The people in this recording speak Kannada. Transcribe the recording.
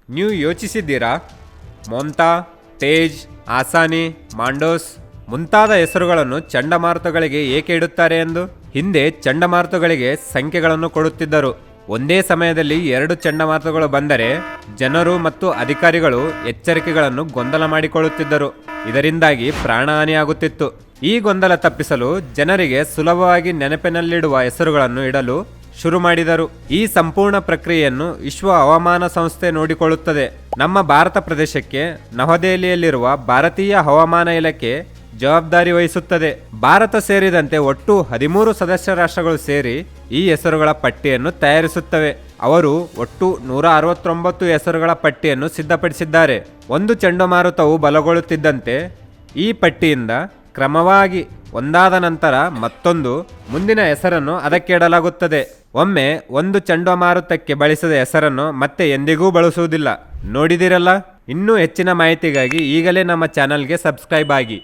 ನೀವು ಯೋಚಿಸಿದ್ದೀರಾ? ಮೊಂತಾ, ತೇಜ್, ಆಸಾನಿ, ಮಾಂಡೋಸ್ ಮುಂತಾದ ಹೆಸರುಗಳನ್ನು ಚಂಡಮಾರುತಗಳಿಗೆ ಏಕೆ ಇಡುತ್ತಾರೆ ಎಂದು? ಹಿಂದೆ ಚಂಡಮಾರುತಗಳಿಗೆ ಸಂಖ್ಯೆಗಳನ್ನು ಕೊಡುತ್ತಿದ್ದರು. ಒಂದೇ ಸಮಯದಲ್ಲಿ 2 ಚಂಡಮಾರುತಗಳು ಬಂದರೆ ಜನರು ಮತ್ತು ಅಧಿಕಾರಿಗಳು ಎಚ್ಚರಿಕೆಗಳನ್ನು ಗೊಂದಲ ಮಾಡಿಕೊಳ್ಳುತ್ತಿದ್ದರು. ಇದರಿಂದಾಗಿ ಪ್ರಾಣಹಾನಿಯಾಗುತ್ತಿತ್ತು. ಈ ಗೊಂದಲ ತಪ್ಪಿಸಲು ಜನರಿಗೆ ಸುಲಭವಾಗಿ ನೆನಪಿನಲ್ಲಿಡುವ ಹೆಸರುಗಳನ್ನು ಇಡಲು ಶುರು ಮಾಡಿದರು. ಈ ಸಂಪೂರ್ಣ ಪ್ರಕ್ರಿಯೆಯನ್ನು ವಿಶ್ವ ಹವಾಮಾನ ಸಂಸ್ಥೆ ನೋಡಿಕೊಳ್ಳುತ್ತದೆ. ನಮ್ಮ ಭಾರತ ಪ್ರದೇಶಕ್ಕೆ ನವದೆಹಲಿಯಲ್ಲಿರುವ ಭಾರತೀಯ ಹವಾಮಾನ ಇಲಾಖೆ ಜವಾಬ್ದಾರಿ ವಹಿಸುತ್ತದೆ. ಭಾರತ ಸೇರಿದಂತೆ ಒಟ್ಟು 13 ಸದಸ್ಯ ರಾಷ್ಟ್ರಗಳು ಸೇರಿ ಈ ಹೆಸರುಗಳ ಪಟ್ಟಿಯನ್ನು ತಯಾರಿಸುತ್ತವೆ. ಅವರು ಒಟ್ಟು 169 ಹೆಸರುಗಳ ಪಟ್ಟಿಯನ್ನು ಸಿದ್ಧಪಡಿಸಿದ್ದಾರೆ. ಒಂದು ಚಂಡಮಾರುತವು ಬಲಗೊಳ್ಳುತ್ತಿದ್ದಂತೆ ಈ ಪಟ್ಟಿಯಿಂದ ಕ್ರಮವಾಗಿ ಒಂದಾದ ನಂತರ ಮತ್ತೊಂದು ಮುಂದಿನ ಹೆಸರನ್ನು ಅದಕ್ಕೆ ಇಡಲಾಗುತ್ತದೆ. ಒಮ್ಮೆ ಒಂದು ಚಂಡಮಾರುತಕ್ಕೆ ಬಳಸಿದ ಹೆಸರನ್ನು ಮತ್ತೆ ಎಂದಿಗೂ ಬಳಸುವುದಿಲ್ಲ. ನೋಡಿದಿರಲ್ಲ? ಇನ್ನೂ ಹೆಚ್ಚಿನ ಮಾಹಿತಿಗಾಗಿ ಈಗಲೇ ನಮ್ಮ ಚಾನಲ್ಗೆ ಸಬ್ಸ್ಕ್ರೈಬ್ ಆಗಿ.